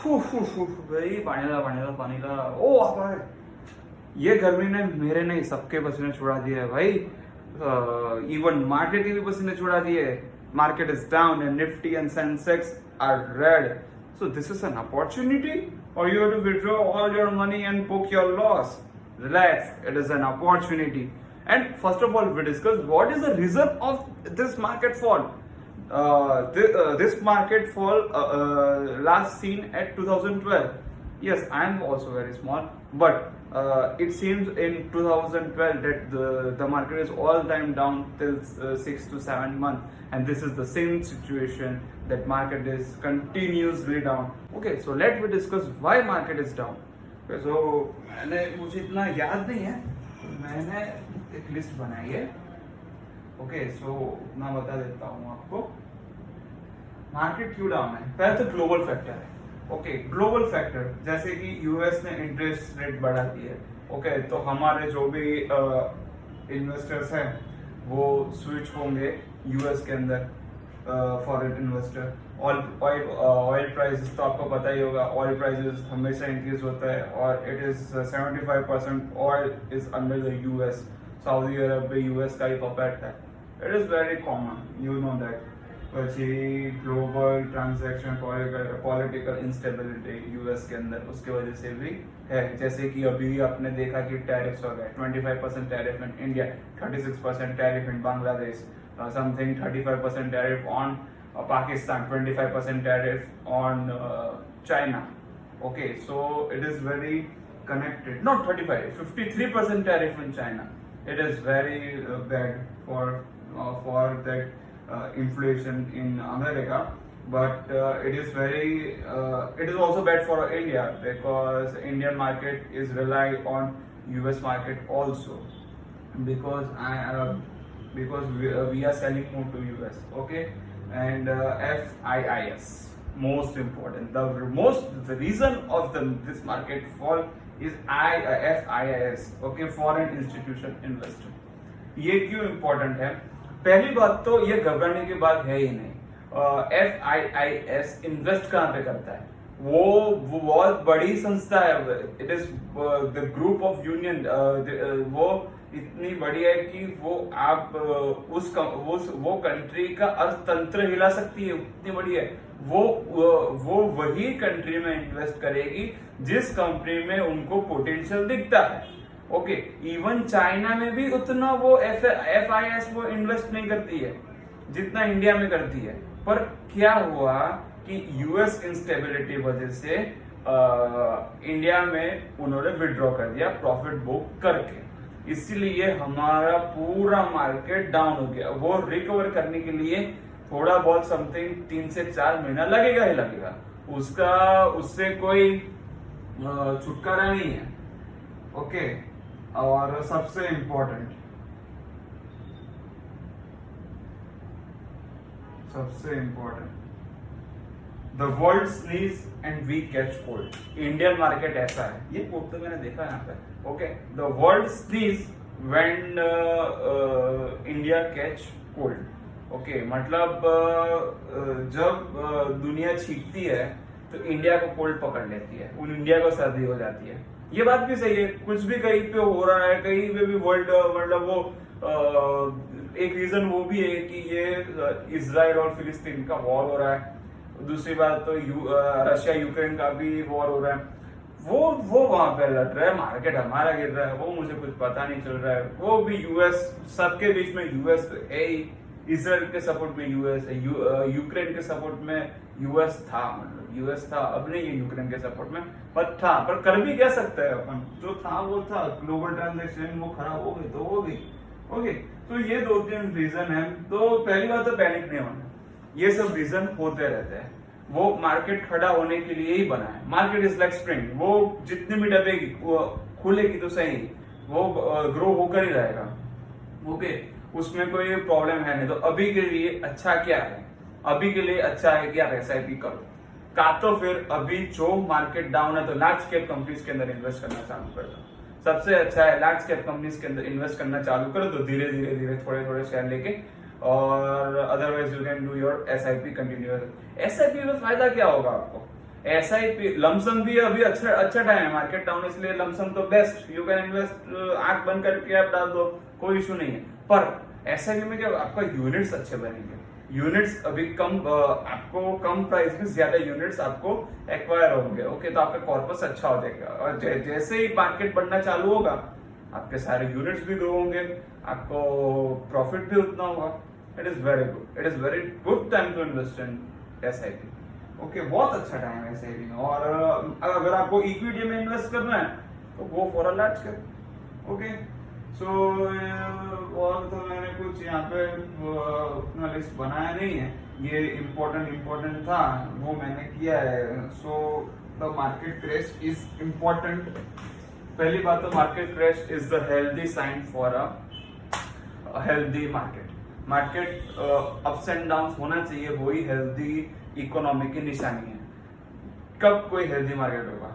भाई पानी ला पानी ला पानी ला। ओ अबे, ये गर्मी ने मेरे नहीं सबके पसीने छुड़ा दिए है भाई। इवन मार्केट के भी पसीने छुड़ा दिए। Market is down and Nifty and Sensex are red. So this is an opportunity or you have to withdraw all your money and book your loss. Relax, it is an opportunity. And first of all, we discuss what is the reason of this market fall. This market fall last seen at 2012. Yes, I am also very small, but it seems in 2012 that the market is all time down till 6 to 7 months, and this is the same situation that market is continuously down. Okay, so let me discuss why market is down. Okay, so मुझे इतना याद नहीं है, मैंने एक list बनाई है। Okay, सो मैं बता देता हूँ आपको मार्केट क्यों डाउन है। पहले तो ग्लोबल फैक्टर है। ओके, ग्लोबल फैक्टर जैसे कि यूएस ने इंटरेस्ट रेट बढ़ा दी है। ओके, तो हमारे जो भी इन्वेस्टर्स हैं वो स्विच होंगे यूएस के अंदर। फॉरेन इन्वेस्टर, ऑयल प्राइसेस तो आपको पता ही होगा, ऑयल प्राइसेस हमेशा इंक्रीज होता है और it is 75% oil is under the US. Saudi Arab में यूएस का ही पपेट है। It is very common, you know that. પછી global transaction, political instability US के अंदर, उसके वजह से भी है। जैसे कि अभी आपने देखा कि टैरिफ्स हो गए, 25% tariff in India, 36% tariff in Bangladesh, something 35% tariff on Pakistan, 25% tariff on China. Okay, so it is very connected. Not 35, 53% tariff in China. It is very bad for that inflation in America, but it is also bad for India because Indian market is rely on US market also, because we are selling more to US. Okay, and FIIS, most important, the reason of this market fall is FIIS. Okay, foreign institution investor. ये क्यों important है? पहली बात तो ये घबराने की बात है ही नहीं। FIIS इन्वेस्ट कहाँ पे करता है? वो बहुत बड़ी संस्था है। It is the group of union. वो इतनी बड़ी है कि वो आप वो कंट्री का अर्थतंत्र हिला सकती है, इतनी बड़ी है। वो वही कंट्री में इन्वेस्ट करेगी जिस कंपनी में उनको पोटेंशियल दिखता है। ओके, इवन चाइना में भी उतना वो FIIS वो इन्वेस्ट नहीं करती है जितना इंडिया में करती है। पर क्या हुआ कि यूएस इंस्टेबिलिटी वजह से इंडिया में उन्होंने विड्रॉ कर दिया प्रॉफिट बुक करके, इसीलिए हमारा पूरा मार्केट डाउन हो गया। वो रिकवर करने के लिए थोड़ा बहुत समथिंग 3 से 4 महीना लगेगा ही लगेगा, उससे कोई छुटकारा नहीं है। ओके, और सबसे important the world sneeze and we catch cold. Indian market ऐसा है, ये कोट तो मैंने देखा यहाँ पे। Okay, the world sneeze when India catch cold. Okay, मतलब जब दुनिया छींकती है तो इंडिया को कोल्ड पकड़ लेती है, उन इंडिया को सर्दी हो जाती है। ये बात भी सही है, कुछ भी कहीं पे हो रहा है, कहीं पे भी वर्ल्ड, मतलब वो एक रीजन वो भी है कि ये इजराइल और फिलिस्तीन का वॉर हो रहा है। दूसरी बात तो रशिया यूक्रेन का भी वॉर हो रहा है। वो वहां पे लड़ रहा है, मार्केट हमारा गिर रहा है, वो मुझे कुछ पता नहीं चल रहा है। वो भी यूएस, सबके बीच में यूएस है ही। इसराइल के सपोर्ट में यूएस है, यूक्रेन के सपोर्ट में यूएस था, मतलब यूएस था, अब नहीं है यूक्रेन के सपोर्ट में, पर था। पर कर भी क्या सकते हैं अपन, जो था वो था। ग्लोबल ट्रांजैक्शन वो खराब हो गई तो हो गई। ओके, तो ये 2-3 रीजन है। तो पहली बात तो पैनिक नहीं होना, ये सब रीजन होते रहते हैं। वो मार्केट खड़ा होने के लिए ही बना है। मार्केट इज लाइक स्प्रिंग, वो जितनी भी दबेगी वो खुलेगी तो सही, वो ग्रो होकर ही रहेगा। ओके, उसमें कोई प्रॉब्लम है नहीं। तो अभी के लिए अच्छा क्या है? अभी के लिए अच्छा है कि आप SIP करो, का तो फिर अभी जो मार्केट डाउन है तो लार्ज कैप कंपनीज के अंदर इन्वेस्ट करना चालू कर दो। सबसे अच्छा है लार्ज कैप कंपनीज के अंदर इन्वेस्ट करना चालू करो, तो धीरे धीरे थोड़े शेयर लेके, और otherwise you can do your SIP continuous. SIP में फायदा क्या होगा आपको? SIP लमसम भी अभी अच्छा टाइम है, मार्केट डाउन इसलिए लमसम तो बेस्ट, यू कैन इन्वेस्ट, आंख बंद करके आप डाल दो, कोई इशू नहीं है। पर SIP में क्या आपका यूनिट्स अच्छे बनेंगे, यूनिट्स अभी कम, आपको कम प्राइस में ज्यादा यूनिट्स आपको एक्वायर होंगे, ओके, तो आपका कॉर्पस अच्छा हो जाएगा, और जैसे ही मार्केट बढ़ना चालू होगा आपके सारे यूनिट्स भी ग्रो होंगे, आपको प्रॉफिट भी उतना होगा। It is very good, it is very good time to invest in SIP, okay, बहुत अच्छा टाइम है SIP में। और अगर आपको इक्विटी में इन्वेस्ट करना है तो go for a large cap, okay. So और तो मैंने कुछ यहाँ पे अपना लिस्ट बनाया नहीं है, ये इम्पोर्टेंट था वो मैंने किया है। So the market crash is important. पहली बात तो market crash is the healthy sign for a healthy market ups and down होना चाहिए, वही हेल्दी इकोनॉमी की निशानी है। कब कोई हेल्दी मार्केट होगा?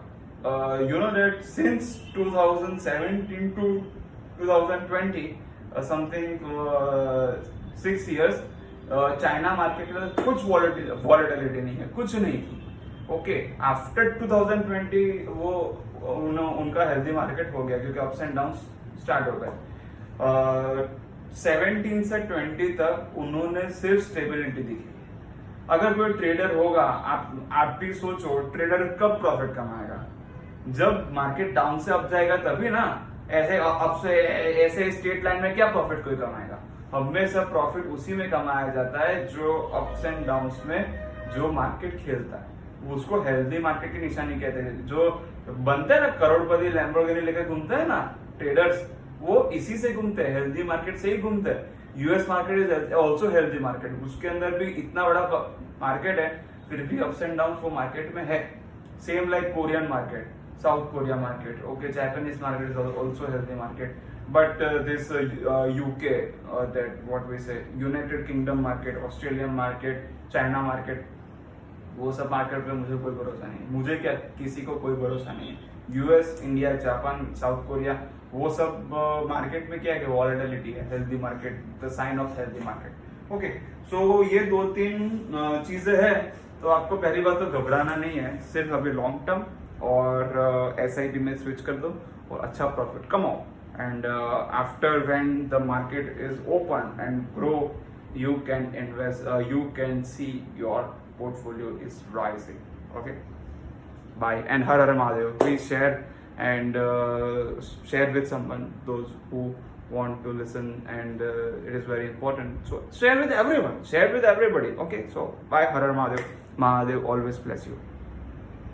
You know that since 2017 to 2020 something 6 years China market में कुछ वॉलेटिलिटी नहीं है, कुछ नहीं थी, ओके। आफ्टर 2020 वो उनका हेल्दी मार्केट हो गया क्योंकि अप्स एंड डाउन स्टार्ट हो गए। 17 से 20 तक उन्होंने सिर्फ स्टेबिलिटी दिखी। अगर कोई ट्रेडर होगा, आप भी सोचो, ट्रेडर कब प्रॉफिट कमाएगा? जब मार्केट डाउन से अप जाएगा तभी ना। ऐसे स्ट्रेट लाइन में क्या प्रॉफिट कोई कमाएगा? हमेशा प्रॉफिट उसी में कमाया जाता है जो अप्स एंड डाउन्स में जो मार्केट खेलता है, उसको हेल्दी मार्केट की निशानी कहते हैं। जो बनते हैं ना करोड़पति लैम्बोर्गिनी लेकर घूमते हैं ना ट्रेडर्स, वो इसी से घूमते हैं, हेल्दी मार्केट से ही घूमते हैं। US market is also healthy market, उसके अंदर भी इतना बड़ा मार्केट है, फिर भी अप्स एंड डाउन वो मार्केट में है। Same like Korean market, South Korea market, okay, Japanese market is also healthy market, but this UK, that what we say, United Kingdom market, Australian market, China market, वो सब market पे मुझे कोई भरोसा नहीं, मुझे क्या किसी को कोई भरोसा नहीं है। US, India, Japan, South Korea, वो सब मार्केट में क्या है कि वॉलेटिलिटी है, healthy market, the sign of healthy market, okay. So ये 2-3 चीजें हैं, तो आपको पहली बात तो घबराना नहीं है, सिर्फ अभी लॉन्ग टर्म और SIP में स्विच कर दो और अच्छा प्रॉफिट कमाओ। And after when the market is open and grow, you can invest, you can see your portfolio is rising, okay? Bye and Har Har Mahadev. Please share and share with someone, those who want to listen, and it is very important, so share with everyone, share with everybody, okay? So bye, Har Har Mahadev. Mahadev always bless you.